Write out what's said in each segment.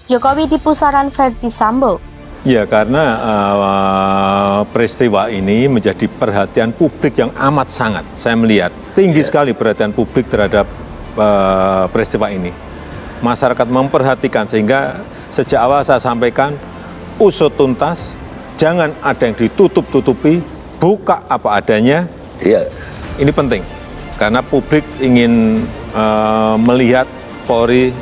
Jokowi di pusaran Verdi Sambo. Ya, karena peristiwa ini menjadi perhatian publik yang amat sangat. Saya melihat tinggi sekali perhatian publik terhadap peristiwa ini. Masyarakat memperhatikan, sehingga sejak awal saya sampaikan usut tuntas, jangan ada yang ditutup-tutupi, buka apa adanya. Iya. Ini penting, karena publik ingin melihat Polri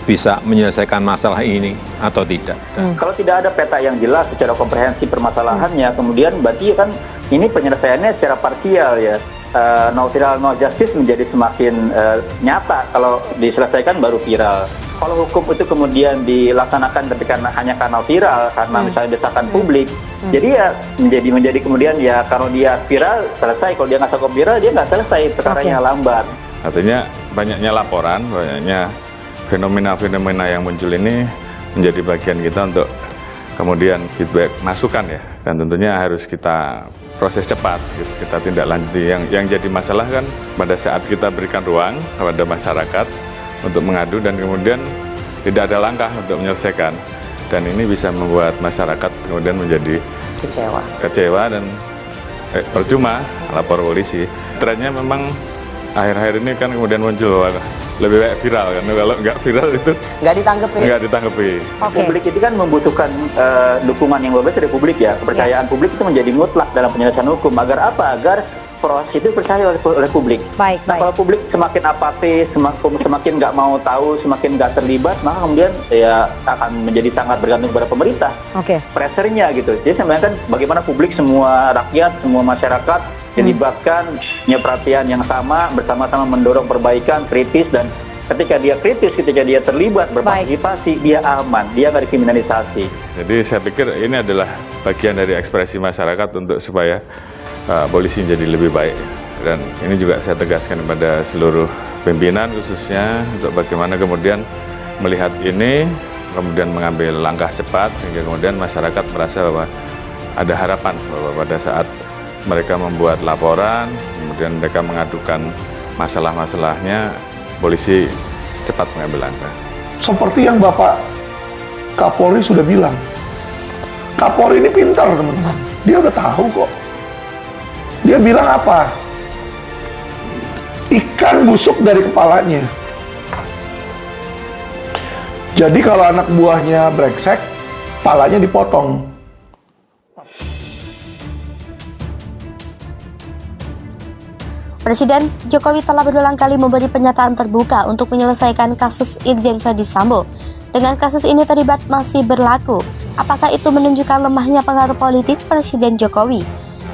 bisa menyelesaikan masalah ini atau tidak. Kalau tidak ada peta yang jelas secara komprehensif permasalahannya, kemudian berarti kan ini penyelesaiannya secara parsial ya. No viral, no justice menjadi semakin nyata kalau diselesaikan baru viral. Kalau hukum itu kemudian dilaksanakan tapi hanya karena viral, karena misalnya desakan publik, jadi ya menjadi kemudian ya kalau dia viral selesai, kalau dia nggak cukup viral dia nggak selesai, perkaranya lambat. Artinya banyaknya laporan, banyaknya fenomena-fenomena yang muncul ini menjadi bagian kita untuk kemudian feedback, masukan ya, dan tentunya harus kita proses cepat, kita tindak lanjuti. Yang jadi masalah kan pada saat kita berikan ruang kepada masyarakat untuk mengadu dan kemudian tidak ada langkah untuk menyelesaikan, dan ini bisa membuat masyarakat kemudian menjadi kecewa dan percuma lapor polisi. Trennya memang akhir-akhir ini kan kemudian muncul lebih baik viral, kan kalau nggak viral itu nggak ditanggapi. Publik itu kan membutuhkan dukungan yang lebih dari publik ya, kepercayaan publik itu menjadi mutlak dalam penyelesaian hukum. Agar apa? Agar proses itu percaya oleh publik. Kalau publik semakin apatis, semakin nggak mau tahu, semakin nggak terlibat, maka kemudian ya akan menjadi sangat bergantung kepada pemerintah. Pressure-nya gitu. Jadi sebenarnya kan bagaimana publik, semua rakyat, semua masyarakat dilibatkan, punya perhatian yang sama, bersama-sama mendorong perbaikan, kritis, dan ketika dia kritis, ketika dia terlibat, berpartisipasi, dia aman, dia nggak dikriminalisasi. Jadi saya pikir ini adalah bagian dari ekspresi masyarakat untuk supaya polisi menjadi lebih baik, dan ini juga saya tegaskan kepada seluruh pimpinan khususnya untuk bagaimana kemudian melihat ini, kemudian mengambil langkah cepat sehingga kemudian masyarakat merasa bahwa ada harapan bahwa pada saat mereka membuat laporan, kemudian mereka mengadukan masalah-masalahnya, polisi cepat mengambil langkah. Seperti yang Bapak Kapolri sudah bilang, Kapolri ini pintar teman-teman, dia udah tahu kok. Dia bilang apa? Ikan busuk dari kepalanya. Jadi kalau anak buahnya brengsek, kepalanya dipotong. Presiden Jokowi telah berulang kali memberi pernyataan terbuka untuk menyelesaikan kasus Irjen Verdi Sambo. Dengan kasus ini terlibat masih berlaku. Apakah itu menunjukkan lemahnya pengaruh politik Presiden Jokowi?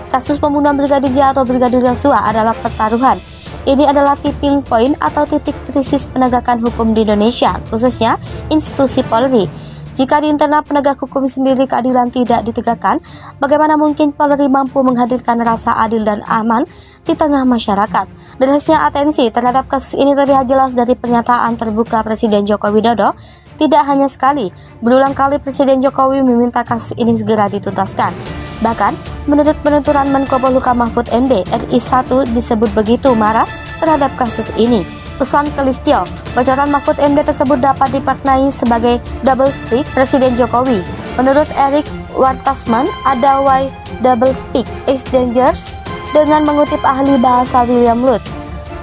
Kasus pembunuhan Brigadir J atau Brigadir Yosua adalah pertaruhan. Ini adalah tipping point atau titik krisis penegakan hukum di Indonesia, khususnya institusi Polri. Jika di internal penegak hukum sendiri keadilan tidak ditegakkan, bagaimana mungkin Polri mampu menghadirkan rasa adil dan aman di tengah masyarakat? Derasnya atensi terhadap kasus ini terlihat jelas dari pernyataan terbuka Presiden Joko Widodo. Tidak hanya sekali, berulang kali Presiden Jokowi meminta kasus ini segera dituntaskan. Bahkan, menurut penuturan Menko Polhukam Mahfud MD, RI 1 disebut begitu marah terhadap kasus ini. Pesan ke Listio, bocoran Mahfud MD tersebut dapat dimaknai sebagai double speak Presiden Jokowi. Menurut Eric Wartasman, ada why double speak is dangerous. Dengan mengutip ahli bahasa William Lutz,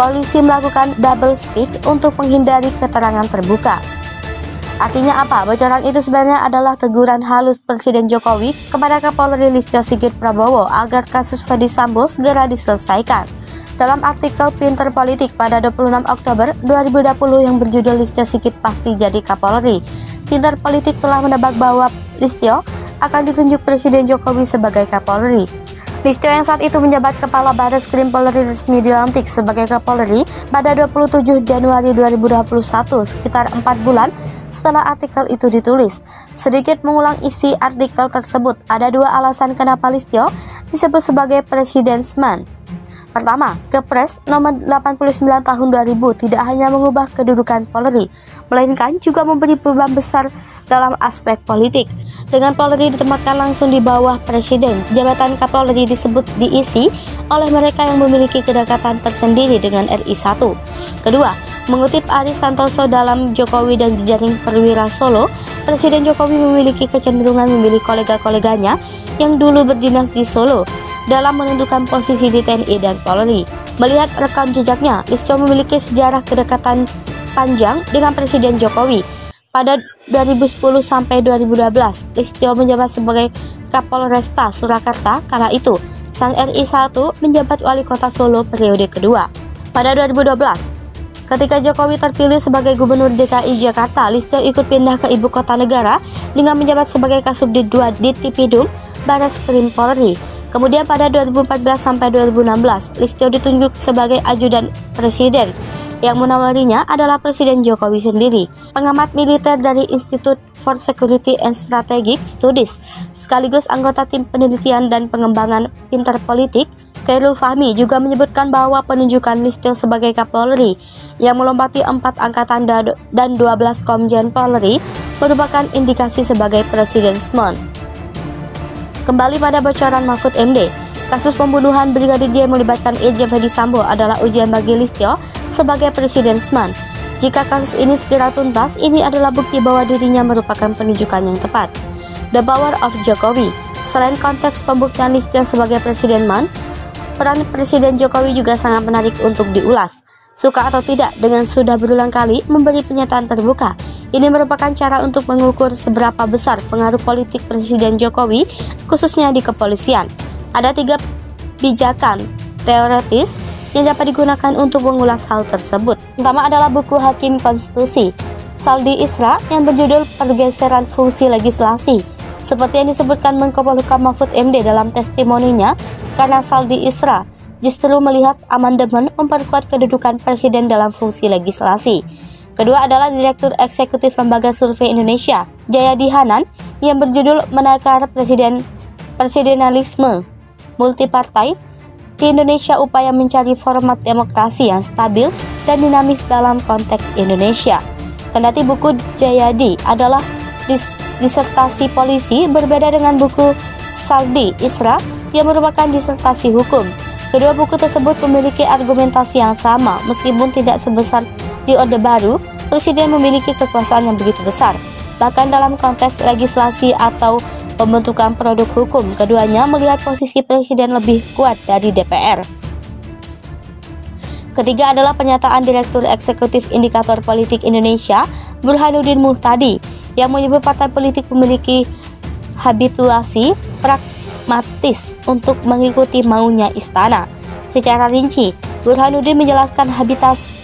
polisi melakukan double speak untuk menghindari keterangan terbuka. Artinya apa? Bocoran itu sebenarnya adalah teguran halus Presiden Jokowi kepada Kapolri Listio Sigit Prabowo agar kasus Verdi Sambo segera diselesaikan. Dalam artikel Pinter Politik pada 26 Oktober 2020 yang berjudul Listio Sigit Pasti Jadi Kapolri, Pinter Politik telah menebak bahwa Listio akan ditunjuk Presiden Jokowi sebagai Kapolri. Listio yang saat itu menjabat Kepala Barreskrim Polri resmi dilantik sebagai Kapolri pada 27 Januari 2021, sekitar 4 bulan setelah artikel itu ditulis. Sedikit mengulang isi artikel tersebut, ada dua alasan kenapa Listio disebut sebagai Presidentsman. Pertama, Kepres nomor 89 tahun 2000 tidak hanya mengubah kedudukan Polri, melainkan juga memberi perubahan besar dalam aspek politik. Dengan Polri ditempatkan langsung di bawah Presiden, jabatan Kapolri disebut diisi oleh mereka yang memiliki kedekatan tersendiri dengan RI 1. Kedua, mengutip Ari Santoso dalam Jokowi dan Jejaring Perwira Solo, Presiden Jokowi memiliki kecenderungan memilih kolega-koleganya yang dulu berdinas di Solo dalam menentukan posisi di TNI dan Polri. Melihat rekam jejaknya, Listio memiliki sejarah kedekatan panjang dengan Presiden Jokowi. Pada 2010 sampai 2012, Listio menjabat sebagai Kapolresta Surakarta. Kala itu, sang RI 1 menjabat wali kota Solo periode kedua. Pada 2012, ketika Jokowi terpilih sebagai Gubernur DKI Jakarta, Listio ikut pindah ke ibu kota negara dengan menjabat sebagai Kasubdit 2 di Tipidum Bareskrim Polri. Kemudian pada 2014 sampai 2016, Listio ditunjuk sebagai ajudan presiden. Yang menawarinya adalah Presiden Jokowi sendiri. Pengamat militer dari Institute for Security and Strategic Studies, sekaligus anggota tim penelitian dan pengembangan pinter politik, Khairul Fahmi juga menyebutkan bahwa penunjukan Listio sebagai Kapolri yang melompati 4 angkatan dan 12 komjen Polri merupakan indikasi sebagai presidenisme. Kembali pada bocoran Mahfud MD, kasus pembunuhan Brigadir J melibatkan Irjen Verdi Sambo adalah ujian bagi Listio sebagai presidenisme. Jika kasus ini segera tuntas, ini adalah bukti bahwa dirinya merupakan penunjukan yang tepat. The Power of Jokowi. Selain konteks pembuktian Listio sebagai presidenisme, peran Presiden Jokowi juga sangat menarik untuk diulas. Suka atau tidak, dengan sudah berulang kali memberi pernyataan terbuka, ini merupakan cara untuk mengukur seberapa besar pengaruh politik Presiden Jokowi, khususnya di kepolisian. Ada 3 pijakan teoritis yang dapat digunakan untuk mengulas hal tersebut. Pertama adalah buku Hakim Konstitusi, Saldi Isra, yang berjudul Pergeseran Fungsi Legislasi. Seperti yang disebutkan Menko Polhukam Mahfud MD dalam testimoninya, karena Saldi Isra justru melihat amandemen memperkuat kedudukan Presiden dalam fungsi legislasi. Kedua adalah Direktur Eksekutif Lembaga Survei Indonesia, Jayadi Hanan, yang berjudul Menakar Presidenalisme Multipartai di Indonesia, upaya mencari format demokrasi yang stabil dan dinamis dalam konteks Indonesia. Kendati buku Jayadi adalah disertasi polisi, berbeda dengan buku Saldi Isra yang merupakan disertasi hukum. Kedua buku tersebut memiliki argumentasi yang sama, meskipun tidak sebesar di Orde Baru. Presiden memiliki kekuasaan yang begitu besar. Bahkan dalam konteks legislasi atau pembentukan produk hukum, keduanya melihat posisi Presiden lebih kuat dari DPR. Ketiga adalah pernyataan Direktur Eksekutif Indikator Politik Indonesia, Burhanuddin Muhtadi, yang menyebut partai politik memiliki habituasi pragmatis untuk mengikuti maunya istana. Secara rinci, Burhanuddin menjelaskan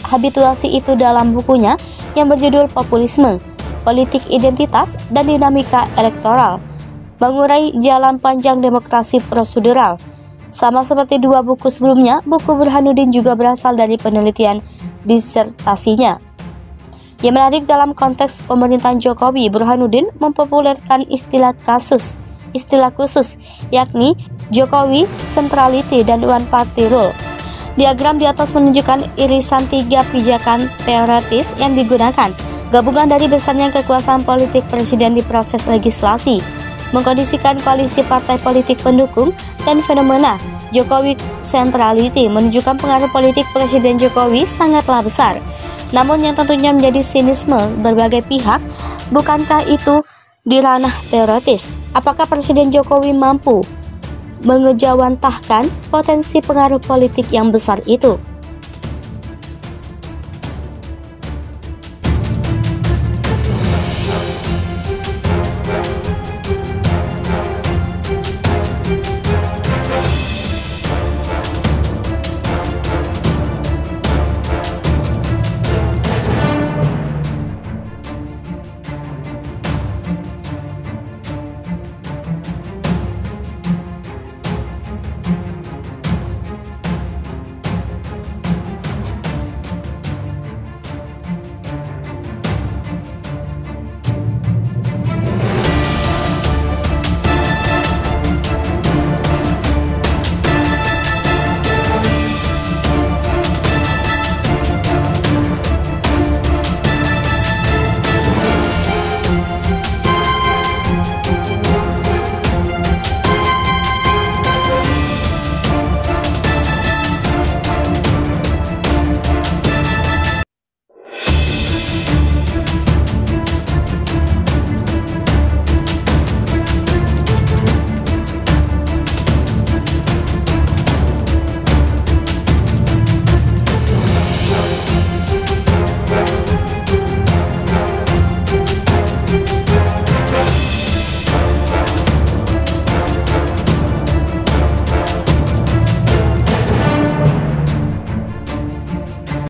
habituasi itu dalam bukunya yang berjudul Populisme, Politik Identitas dan Dinamika Elektoral, mengurai jalan panjang demokrasi prosedural. Sama seperti 2 buku sebelumnya, buku Burhanuddin juga berasal dari penelitian disertasinya. Yang menarik dalam konteks pemerintahan Jokowi, Burhanuddin mempopulerkan istilah khusus, yakni Jokowi Centrality dan One Party Rule. Diagram di atas menunjukkan irisan 3 pijakan teoritis yang digunakan, gabungan dari besarnya kekuasaan politik Presiden di proses legislasi, mengkondisikan koalisi partai politik pendukung, dan fenomena Jokowi Centrality menunjukkan pengaruh politik Presiden Jokowi sangatlah besar. Namun yang tentunya menjadi sinisme berbagai pihak, bukankah itu di ranah teoritis? Apakah Presiden Jokowi mampu mengejawantahkan potensi pengaruh politik yang besar itu?